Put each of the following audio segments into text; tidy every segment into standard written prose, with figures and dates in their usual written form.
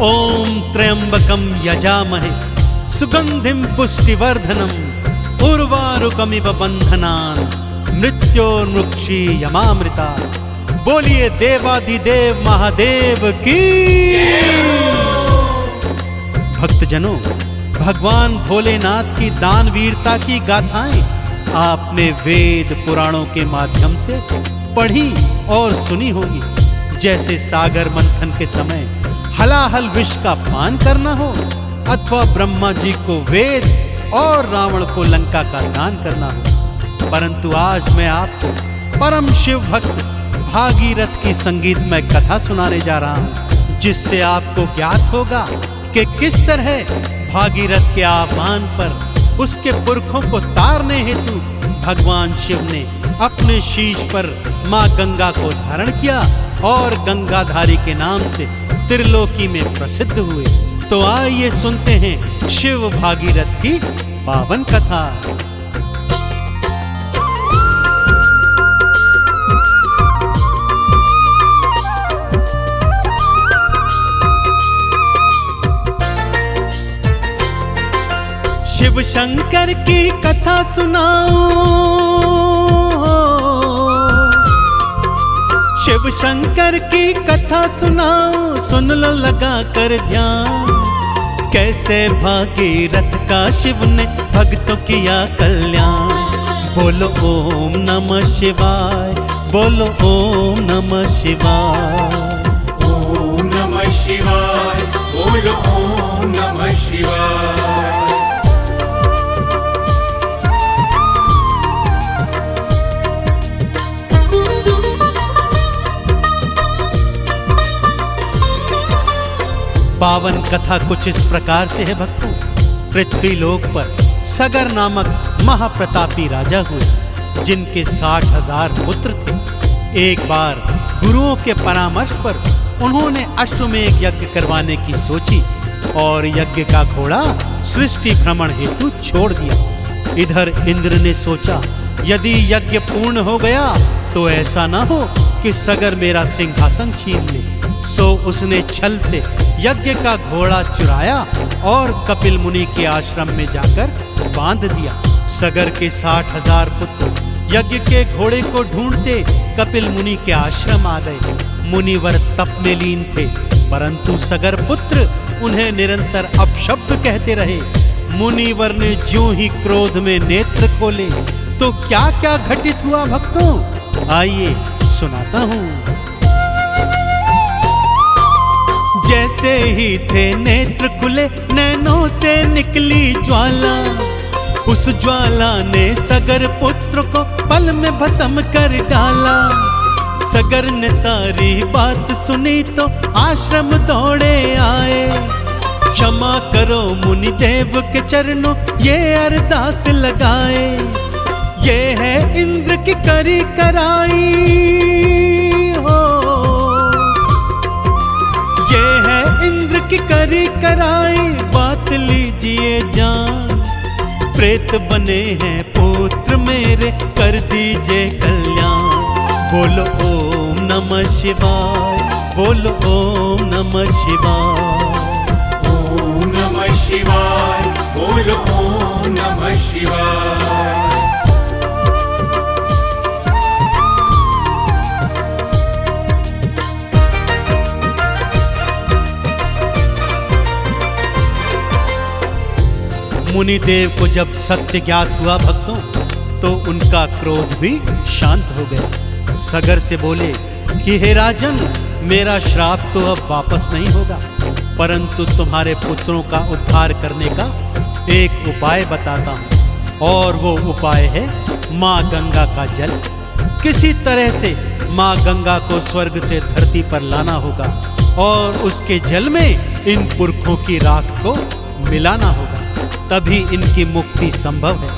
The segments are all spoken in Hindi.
ओम त्र्यंबकं यजामहे सुगंधिं पुष्टिवर्धनम् उर्वारुकमिव बंधनान् मृत्योर्मुक्षीयमामृता। बोलिए देवादिदेव महादेव की। भक्तजनों, भगवान भोलेनाथ की दानवीरता की गाथाएं आपने वेद पुराणों के माध्यम से पढ़ी और सुनी होगी। जैसे सागर मंथन के समय हलाहल विष का पान करना हो, अथवा ब्रह्मा जी को वेद और रावण को लंका का दान करना हो। परंतु आज मैं आपको परम शिव भक्त भागीरथ की संगीतमय कथा सुनाने जा रहा हूं, जिससे आपको ज्ञात होगा कि किस तरह भागीरथ के आह्वान पर उसके पुरखों को तारने हेतु भगवान शिव ने अपने शीश पर मां गंगा को धारण किया और गंगाधारी के नाम से त्रिलोकी में प्रसिद्ध हुए। तो आइए सुनते हैं शिव भागीरथ की पावन कथा। शिव शंकर की कथा सुनाओ, शिव शंकर की कथा सुनाओ, सुन लो लगा कर ध्यान। कैसे भागीरथ का शिव ने भक्तों किया कल्याण। बोलो ओम नमः शिवाय, बोलो ओम नमः शिवाय। ओम नमः शिवाय, बोलो ओम नमः शिवाय। पावन कथा कुछ इस प्रकार से है भक्तों। पृथ्वी लोक पर सगर नामक महाप्रतापी राजा हुए, जिनके 60,000 पुत्र थे। एक बार गुरुओं के परामर्श पर उन्होंने अश्वमेध यज्ञ करवाने की सोची और यज्ञ का घोड़ा सृष्टि भ्रमण हेतु छोड़ दिया। इधर इंद्र ने सोचा, यदि यज्ञ पूर्ण हो गया तो ऐसा न हो कि सगर मेरा सिंहासन छीन ले। सो उसने छल से यज्ञ का घोड़ा चुराया और कपिल मुनि के आश्रम में जाकर बांध दिया। सगर के 60,000 पुत्र यज्ञ के घोड़े को ढूंढते कपिल मुनि के आश्रम आ गए। मुनिवर तप में लीन थे, परंतु सगर पुत्र उन्हें निरंतर अपशब्द कहते रहे। मुनिवर ने ज्यों ही क्रोध में नेत्र खोले तो क्या क्या घटित हुआ भक्तों, आइए सुनाता हूं। जैसे ही थे नेत्र खुले, नैनों से निकली ज्वाला। उस ज्वाला ने सगर पुत्र को पल में भस्म कर डाला। सगर ने सारी बात सुनी तो आश्रम दौड़े आए। क्षमा करो मुनि देव के चरणों ये अरदास लगाए। ये है इंद्र की करी कराई हो, ये है इंद्र की करी कराई, बात लीजिए जान। प्रेत बने हैं पुत्र मेरे, कर दीजिए कल्याण। बोलो ओम नमः शिवाय, बोलो ओम नमः शिवाय। ओम नमः शिवाय, बोलो ओम नमः शिवाय। मुनिदेव को जब सत्य ज्ञात हुआ भक्तों, तो उनका क्रोध भी शांत हो गया। सगर से बोले कि हे राजन, मेरा श्राप तो अब वापस नहीं होगा, परंतु तुम्हारे पुत्रों का उद्धार करने का एक उपाय बताता हूं। और वो उपाय है मां गंगा का जल। किसी तरह से मां गंगा को स्वर्ग से धरती पर लाना होगा और उसके जल में इन पुरखों की राख को मिलाना होगा, तभी इनकी मुक्ति संभव है।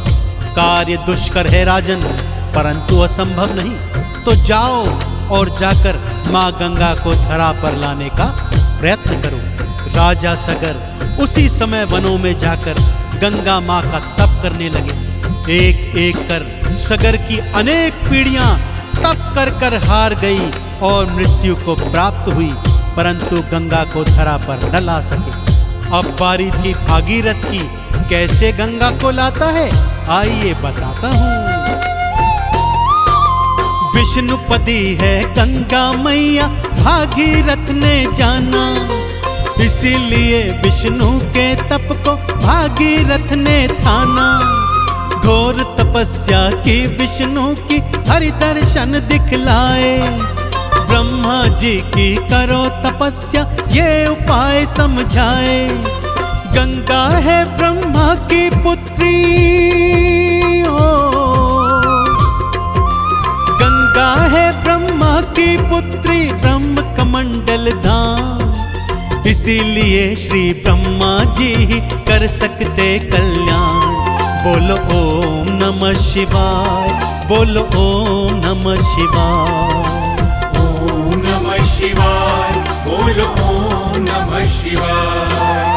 कार्य दुष्कर है राजन, परंतु असंभव नहीं। तो जाओ और जाकर मां गंगा को धरा पर लाने का प्रयत्न करो। राजा सगर उसी समय वनों में जाकर गंगा मां का तप करने लगे। एक एक कर सगर की अनेक पीढ़ियां तप कर कर हार गई और मृत्यु को प्राप्त हुई। परंतु गंगा को धरा पर न ला सके। अब बारी थी भागीरथ की, कैसे गंगा को लाता है आइए बताता हूँ। विष्णुपदी है गंगा मैया भागीरथ ने जाना, इसीलिए विष्णु के तप को भागीरथ ने ठाना। घोर तपस्या की विष्णु की हरि दर्शन दिखलाए, ब्रह्मा जी की करो तपस्या ये उपाय समझाए। गंगा है ब्रह्मा की पुत्री हो, गंगा है ब्रह्मा की पुत्री ब्रह्म कमंडल धाम, इसीलिए श्री ब्रह्मा जी ही कर सकते कल्याण। बोलो ओम नमः शिवाय, बोलो ओम नमः शिवाय। ओम नमः शिवाय, बोलो ओम नमः शिवाय।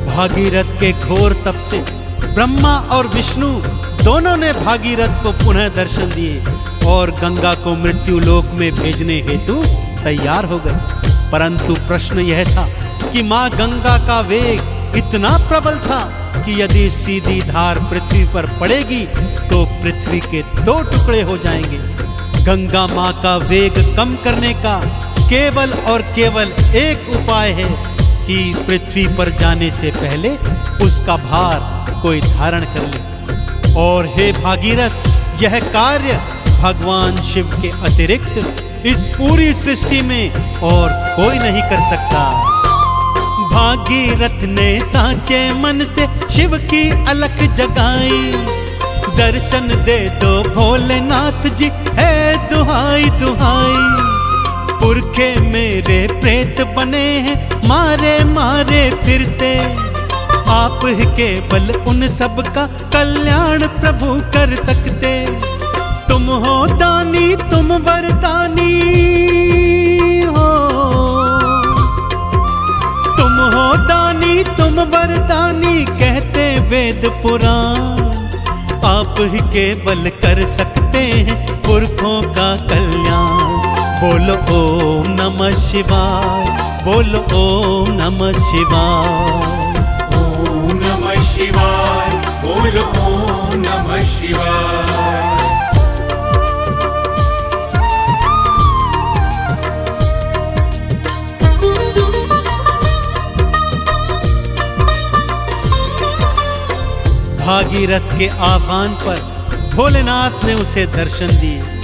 भागीरथ के घोर तप से ब्रह्मा और विष्णु दोनों ने भागीरथ को पुनः दर्शन दिए और गंगा को मृत्यु लोक में भेजने हेतु तैयार हो गए। परंतु प्रश्न यह था कि मां गंगा का वेग इतना प्रबल था कि यदि सीधी धार पृथ्वी पर पड़ेगी तो पृथ्वी के 2 टुकड़े हो जाएंगे। गंगा मां का वेग कम करने का केवल और केवल एक उपाय है कि पृथ्वी पर जाने से पहले उसका भार कोई धारण कर ले। और हे भागीरथ, यह कार्य भगवान शिव के अतिरिक्त इस पूरी सृष्टि में और कोई नहीं कर सकता। भागीरथ ने साचे मन से शिव की अलख जगाई, दर्शन दे दो भोलेनाथ जी है दुहाई दुहाई। पुरखे मेरे प्रेत बने हैं मारे मारे फिरते, आप ही केवल उन सब का कल्याण प्रभु कर सकते। तुम हो दानी तुम वरदानी हो, तुम हो दानी तुम वरदानी कहते वेद पुराण। आप ही केवल कर सकते हैं पुरखों का कल्याण। बोलो ओम नमः शिवाय, बोलो ओम नमः शिवाय। ओम नमः शिवाय, बोलो ओम नमः शिवाय। भागीरथ के आह्वान पर भोलेनाथ ने उसे दर्शन दिए।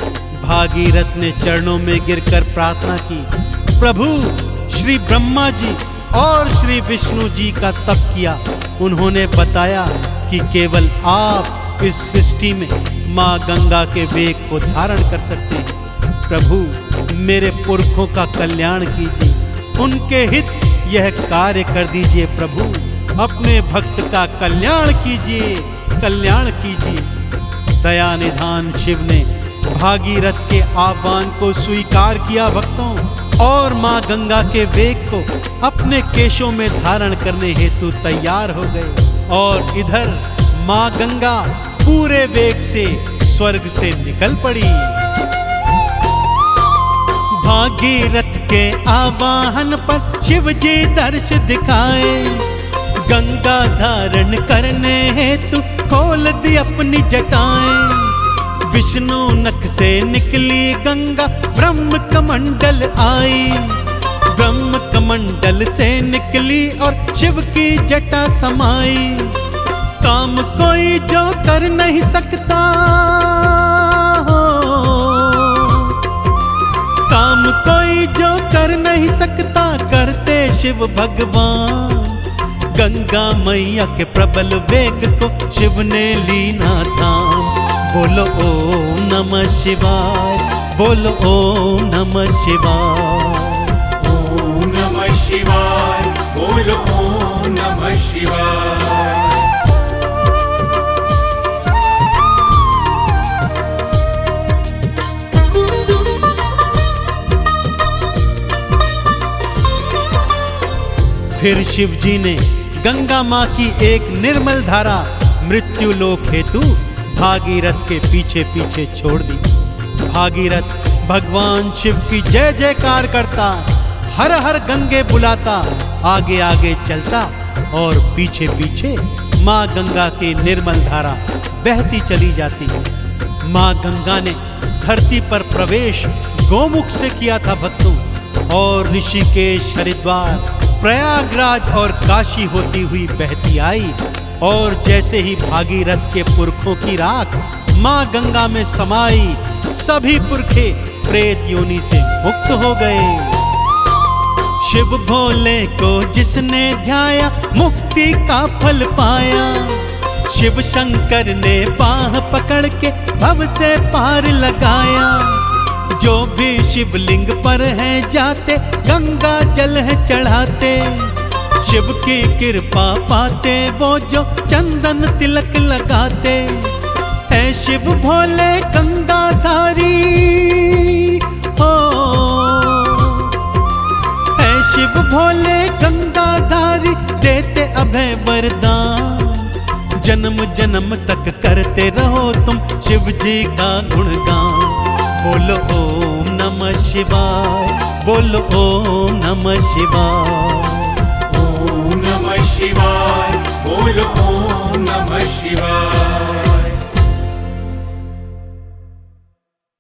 भागीरथ ने चरणों में गिरकर प्रार्थना की, प्रभु श्री ब्रह्मा जी और श्री विष्णु जी का तप किया। उन्होंने बताया कि केवल आप इस सृष्टि में मां गंगा के वेग को धारण कर सकते हैं। प्रभु मेरे पुरखों का कल्याण कीजिए, उनके हित यह कार्य कर दीजिए। प्रभु अपने भक्त का कल्याण कीजिए, कल्याण कीजिए। दया निधान शिव ने भागीरथ के आह्वान को स्वीकार किया भक्तों, और मां गंगा के वेग को अपने केशों में धारण करने हेतु तैयार हो गए। और इधर मां गंगा पूरे वेग से स्वर्ग से निकल पड़ी। भागीरथ के आवाहन पर शिव जी दर्श दिखाए, गंगा धारण करने हेतु खोल दी अपनी जटाएं। विष्णु नख से निकली गंगा ब्रह्म कमंडल आई, ब्रह्म कमंडल से निकली और शिव की जटा समाई। काम कोई जो कर नहीं सकता हो, काम कोई जो कर नहीं सकता करते शिव भगवान। गंगा मैया के प्रबल वेग को शिव ने लीना थाम। बोलो ओम नमः शिवाय, बोलो ओम नमः शिवाय। ओम नमः शिवाय, बोलो ओम नमः शिवाय। फिर शिव जी ने गंगा माँ की एक निर्मल धारा मृत्यु लोक हेतु भागीरथ के पीछे पीछे छोड़ दी। भागीरथ भगवान शिव की जय जयकार करता, हर हर गंगे बुलाता, आगे आगे चलता और पीछे पीछे माँ गंगा की निर्मल धारा बहती चली जाती। माँ गंगा ने धरती पर प्रवेश गोमुख से किया था भक्तों, और ऋषिकेश, हरिद्वार, प्रयागराज और काशी होती हुई बहती आई। और जैसे ही भागीरथ के पुरखों की राख माँ गंगा में समाई, सभी पुरखे प्रेत योनि से मुक्त हो गए। शिव भोले को जिसने ध्याया मुक्ति का फल पाया। शिव शंकर ने बाह पकड़ के भव से पार लगाया। जो भी शिवलिंग पर है जाते गंगा जल है चढ़ाते। शिव की कृपा पाते वो जो चंदन तिलक लगाते। है शिव भोले गंगाधारी, हो है शिव भोले गंगाधारी, देते अभय वरदान। जन्म जन्म तक करते रहो तुम शिव जी का गुणगान। बोलो ओम नमः शिवाय, बोलो ओम नमः शिवाय। ओम नमः शिवाय, बोलो ओम नमः शिवाय।